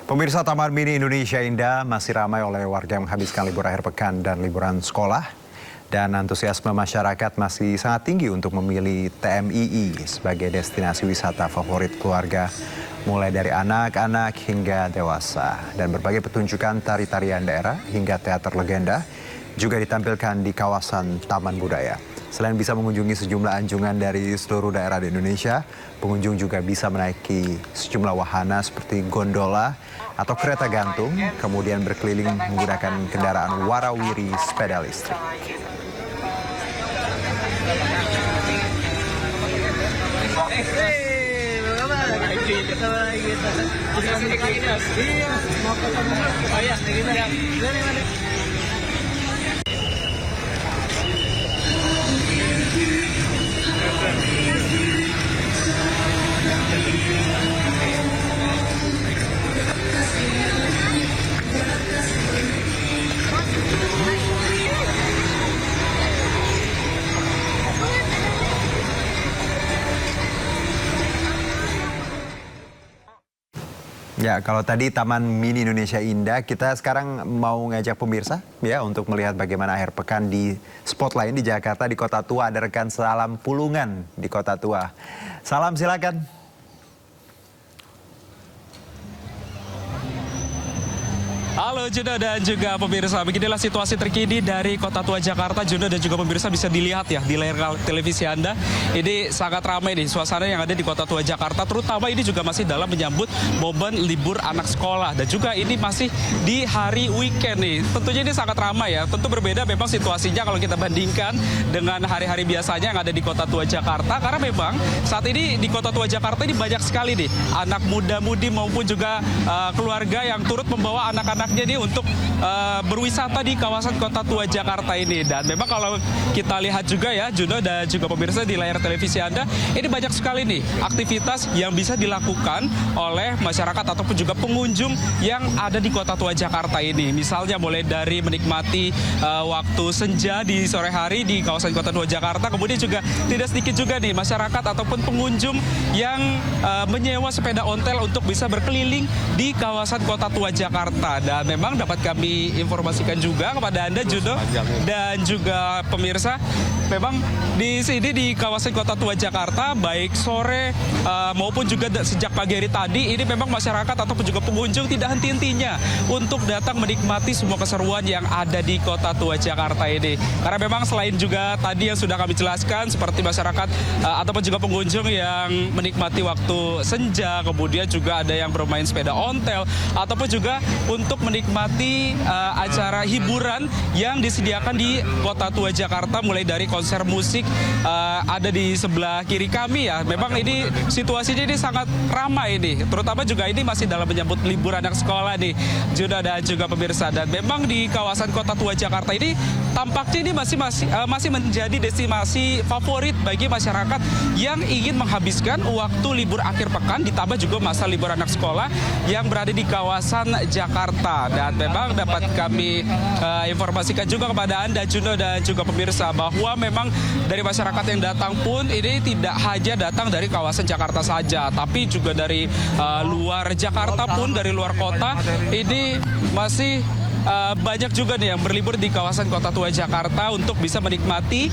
Pemirsa, Taman Mini Indonesia Indah masih ramai oleh warga yang menghabiskan libur akhir pekan dan liburan sekolah. Dan antusiasme masyarakat masih sangat tinggi untuk memilih TMII sebagai destinasi wisata favorit keluarga. Mulai dari anak-anak hingga dewasa. Dan berbagai pertunjukan tari-tarian daerah hingga teater legenda juga ditampilkan di kawasan Taman Budaya. Selain bisa mengunjungi sejumlah anjungan dari seluruh daerah di Indonesia, pengunjung juga bisa menaiki sejumlah wahana seperti gondola atau kereta gantung, kemudian berkeliling menggunakan kendaraan warawiri sepeda listrik. Ya, kalau tadi Taman Mini Indonesia Indah, kita sekarang mau ngajak pemirsa ya untuk melihat bagaimana akhir pekan di spot lain di Jakarta, di Kota Tua. Ada rekan Salam Pulungan di Kota Tua. Salam, silakan. Halo Juno dan juga pemirsa, beginilah situasi terkini dari Kota Tua Jakarta. Juno dan juga pemirsa bisa dilihat ya di layar televisi Anda. Ini sangat ramai nih suasana yang ada di Kota Tua Jakarta, terutama ini juga masih dalam menyambut momen libur anak sekolah. Dan juga ini masih di hari weekend nih. Tentunya ini sangat ramai ya. Tentu berbeda memang situasinya kalau kita bandingkan dengan hari-hari biasanya yang ada di Kota Tua Jakarta. Karena memang saat ini di Kota Tua Jakarta ini banyak sekali nih anak muda-mudi maupun juga keluarga yang turut membawa anak-anak jadi untuk berwisata di kawasan Kota Tua Jakarta ini. Dan memang kalau kita lihat juga ya Juno dan juga pemirsa di layar televisi Anda, ini banyak sekali nih aktivitas yang bisa dilakukan oleh masyarakat ataupun juga pengunjung yang ada di Kota Tua Jakarta ini. Misalnya mulai dari menikmati waktu senja di sore hari di kawasan Kota Tua Jakarta, kemudian juga tidak sedikit juga nih masyarakat ataupun pengunjung yang menyewa sepeda ontel untuk bisa berkeliling di kawasan Kota Tua Jakarta. Dan memang dapat kami informasikan juga kepada Anda Juno dan juga pemirsa, memang di sini di kawasan Kota Tua Jakarta baik sore maupun juga sejak pagi hari tadi ini memang masyarakat ataupun juga pengunjung tidak henti-hentinya untuk datang menikmati semua keseruan yang ada di Kota Tua Jakarta ini. Karena memang selain juga tadi yang sudah kami jelaskan seperti masyarakat ataupun juga pengunjung yang menikmati waktu senja, kemudian juga ada yang bermain sepeda ontel ataupun juga untuk menikmati acara hiburan yang disediakan di Kota Tua Jakarta, mulai dari konser musik ada di sebelah kiri kami ya. Memang ini situasinya ini sangat ramai nih, terutama juga ini masih dalam menyambut libur anak sekolah nih Juno dan juga pemirsa. Dan memang di kawasan Kota Tua Jakarta ini tampaknya ini masih menjadi destinasi favorit bagi masyarakat yang ingin menghabiskan waktu libur akhir pekan ditambah juga masa libur anak sekolah yang berada di kawasan Jakarta. Dan memang dapat kami informasikan juga kepada Anda Juno dan juga pemirsa bahwa memang dari masyarakat yang datang pun ini tidak hanya datang dari kawasan Jakarta saja, tapi juga dari luar Jakarta pun, dari luar kota ini masih banyak juga nih yang berlibur di kawasan Kota Tua Jakarta untuk bisa menikmati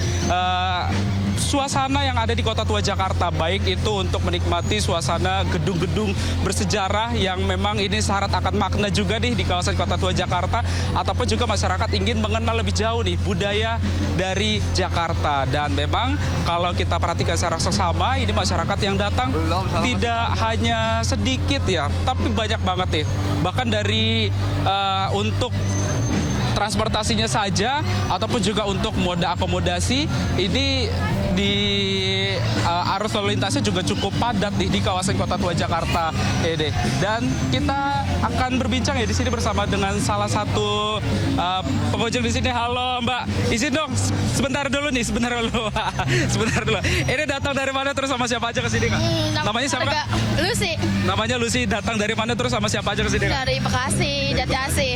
suasana yang ada di Kota Tua Jakarta, baik itu untuk menikmati suasana gedung-gedung bersejarah yang memang ini syarat akan makna juga nih di kawasan Kota Tua Jakarta, ataupun juga masyarakat ingin mengenal lebih jauh nih budaya dari Jakarta. Dan memang kalau kita perhatikan secara seksama ini masyarakat yang datang tidak hanya sedikit ya, tapi banyak banget nih. Bahkan dari untuk transportasinya saja ataupun juga untuk moda akomodasi ini di arus lalu lintasnya juga cukup padat di kawasan Kota Tua Jakarta ini. Dan kita akan berbincang ya di sini bersama dengan salah satu pengunjung di sini. Halo Mbak, izin dong sebentar dulu nih, sebentar dulu. Sebentar dulu. Ini datang dari mana terus sama siapa aja ke sini Kak? Namanya siapa Kak? Lucy. Namanya Lucy, datang dari mana terus sama siapa aja ke sini Kak? Dari Bekasi, Jati Asih.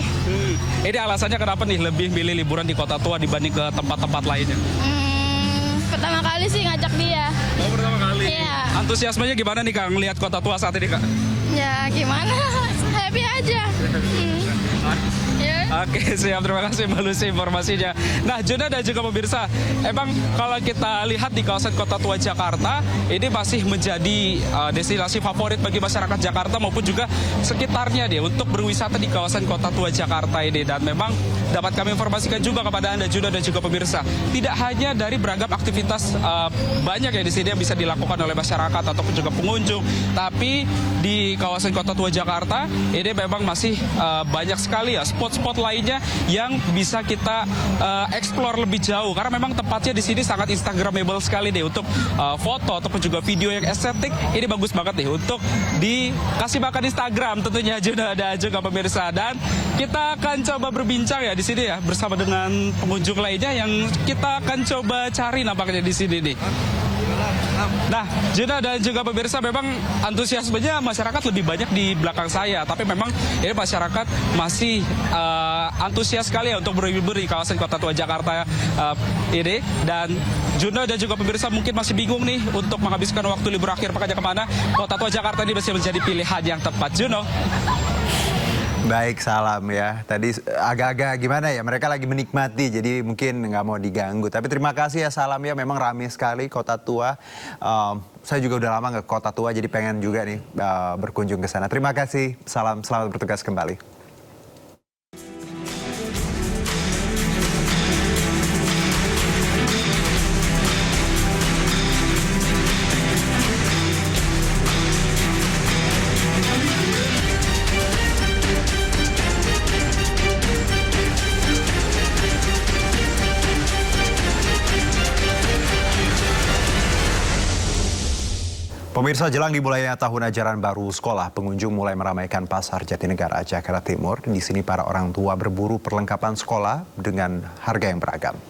Ini alasannya kenapa nih lebih milih liburan di Kota Tua dibanding ke tempat-tempat lainnya? Pertama kali sih ngajak dia. Oh, pertama kali? Iya. Antusiasmenya gimana nih Kak ngelihat Kota Tua saat ini Kak? Ya gimana, happy aja. Oke, siap. Terima kasih Mbak Lucy informasinya. Nah, Juna dan juga pemirsa, emang kalau kita lihat di kawasan Kota Tua Jakarta, ini masih menjadi destinasi favorit bagi masyarakat Jakarta maupun juga sekitarnya nih untuk berwisata di kawasan Kota Tua Jakarta ini. Dan memang dapat kami informasikan juga kepada Anda, Juna dan juga pemirsa, tidak hanya dari beragam aktivitas banyak ya di sini yang bisa dilakukan oleh masyarakat ataupun juga pengunjung, tapi di kawasan Kota Tua Jakarta ini memang masih banyak sekali ya spot-spot lainnya yang bisa kita explore lebih jauh karena memang tempatnya di sini sangat instagramable sekali deh untuk foto ataupun juga video yang estetik. Ini bagus banget nih untuk dikasih makan Instagram tentunya Juna dan juga pemirsa. Dan kita akan coba berbincang ya di sini ya bersama dengan pengunjung lainnya yang kita akan coba cari nampaknya di sini nih. Nah, Juna dan juga pemirsa, memang antusiasmenya masyarakat lebih banyak di belakang saya. Tapi memang ini masyarakat masih antusias sekali ya untuk berlibur di kawasan Kota Tua Jakarta ini. Dan Juna dan juga pemirsa mungkin masih bingung nih untuk menghabiskan waktu libur akhir pekannya kemana. Kota Tua Jakarta ini masih menjadi pilihan yang tepat. Juno. Baik, salam ya. Tadi agak-agak gimana ya, mereka lagi menikmati, jadi mungkin nggak mau diganggu. Tapi terima kasih ya, salam ya, memang ramai sekali Kota Tua. Saya juga udah lama nggak ke Kota Tua, jadi pengen juga nih berkunjung ke sana. Terima kasih, salam, selamat bertugas kembali. Pemirsa, jelang dimulainya tahun ajaran baru sekolah, pengunjung mulai meramaikan Pasar Jatinegara, Jakarta Timur. Di sini para orang tua berburu perlengkapan sekolah dengan harga yang beragam.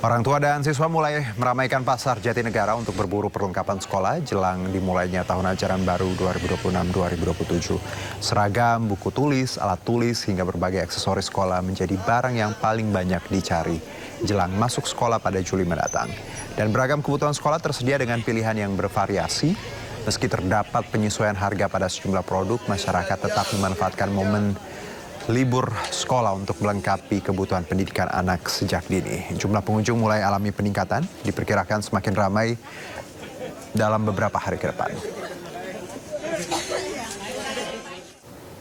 Orang tua dan siswa mulai meramaikan Pasar Jatinegara untuk berburu perlengkapan sekolah jelang dimulainya tahun ajaran baru 2026-2027. Seragam, buku tulis, alat tulis, hingga berbagai aksesoris sekolah menjadi barang yang paling banyak dicari jelang masuk sekolah pada Juli mendatang. Dan beragam kebutuhan sekolah tersedia dengan pilihan yang bervariasi. Meski terdapat penyesuaian harga pada sejumlah produk, masyarakat tetap memanfaatkan momen libur sekolah untuk melengkapi kebutuhan pendidikan anak sejak dini. Jumlah pengunjung mulai alami peningkatan, diperkirakan semakin ramai dalam beberapa hari ke depan.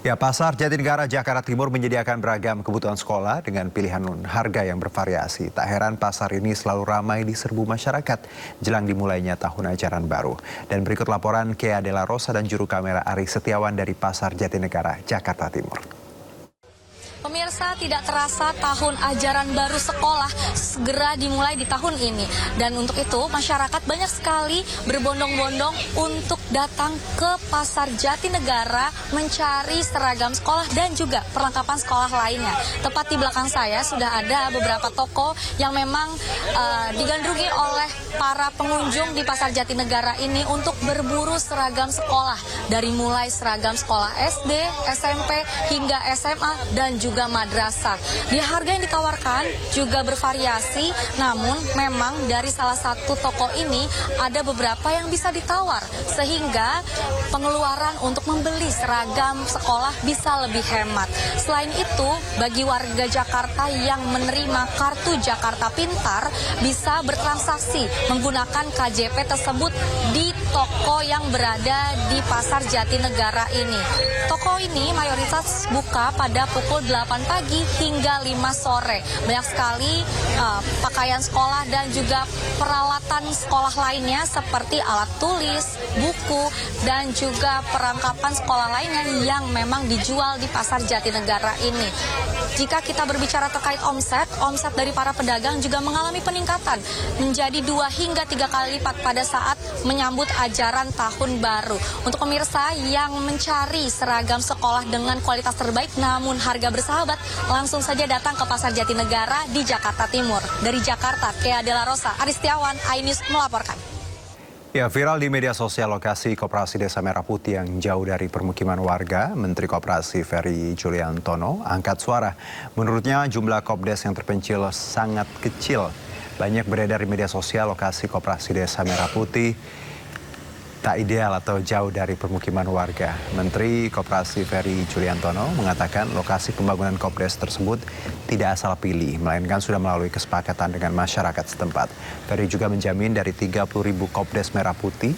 Ya, Pasar Jatinegara Jakarta Timur menyediakan beragam kebutuhan sekolah dengan pilihan harga yang bervariasi. Tak heran pasar ini selalu ramai diserbu masyarakat jelang dimulainya tahun ajaran baru. Dan berikut laporan Kea Dela Rosa dan juru kamera Ari Setiawan dari Pasar Jatinegara Jakarta Timur. Pemirsa, tidak terasa tahun ajaran baru sekolah segera dimulai di tahun ini. Dan untuk itu masyarakat banyak sekali berbondong-bondong untuk datang ke Pasar Jatinegara mencari seragam sekolah dan juga perlengkapan sekolah lainnya. Tepat di belakang saya sudah ada beberapa toko yang memang digandrungi oleh para pengunjung di Pasar Jatinegara ini untuk berburu seragam sekolah. Dari mulai seragam sekolah SD, SMP, hingga SMA dan juga madrasah. Di harga yang ditawarkan juga bervariasi, namun memang dari salah satu toko ini ada beberapa yang bisa ditawar sehingga pengeluaran untuk membeli seragam sekolah bisa lebih hemat. Selain itu, bagi warga Jakarta yang menerima kartu Jakarta Pintar bisa bertransaksi menggunakan KJP tersebut di toko yang berada di Pasar Jatinegara ini. Toko ini mayoritas buka pada pukul 8 pagi hingga 5 sore. Banyak sekali pakaian sekolah dan juga peralatan sekolah lainnya seperti alat tulis, buku, dan juga perlengkapan sekolah lainnya yang memang dijual di Pasar Jatinegara ini. Jika kita berbicara terkait omset dari para pedagang juga mengalami peningkatan menjadi 2 hingga 3 kali lipat pada saat menyambut ajaran tahun baru. Untuk pemirsa yang mencari seragam sekolah dengan kualitas terbaik namun harga bersahabat, langsung saja datang ke Pasar Jatinegara di Jakarta Timur. Dari Jakarta, Kea Dela Rosa, Ari Setiawan, iNews melaporkan. Ya, viral di media sosial lokasi Koperasi Desa Merah Putih yang jauh dari permukiman warga. Menteri Koperasi Ferry Juliantono angkat suara. Menurutnya jumlah Kopdes yang terpencil sangat kecil. Banyak beredar di media sosial lokasi Koperasi Desa Merah Putih tak ideal atau jauh dari permukiman warga. Menteri Koperasi Ferry Juliantono mengatakan lokasi pembangunan Kopdes tersebut tidak asal pilih, melainkan sudah melalui kesepakatan dengan masyarakat setempat. Ferry juga menjamin dari 30.000 Kopdes Merah Putih,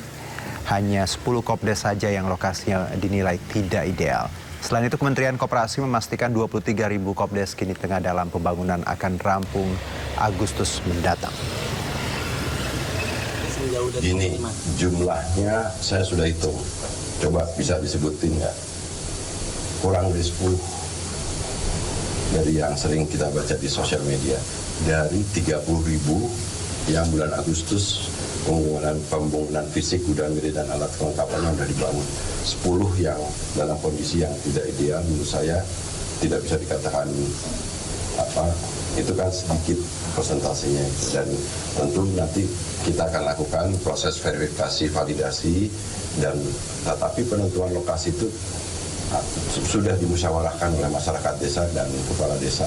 hanya 10 Kopdes saja yang lokasinya dinilai tidak ideal. Selain itu, Kementerian Koperasi memastikan 23.000 Kopdes kini tengah dalam pembangunan akan rampung Agustus mendatang. Ini jumlahnya saya sudah hitung. Coba bisa disebutin nggak? Kurang dari 10 dari yang sering kita baca di sosial media. Dari 30.000 yang bulan Agustus pembangunan fisik, gudang gede dan alat kelengkapannya sudah dibangun. 10 yang dalam kondisi yang tidak ideal menurut saya tidak bisa dikatakan itu kan sedikit persentasenya, dan tentu nanti kita akan lakukan proses verifikasi, validasi, dan tetapi penentuan lokasi itu sudah dimusyawarahkan oleh masyarakat desa dan kepala desa.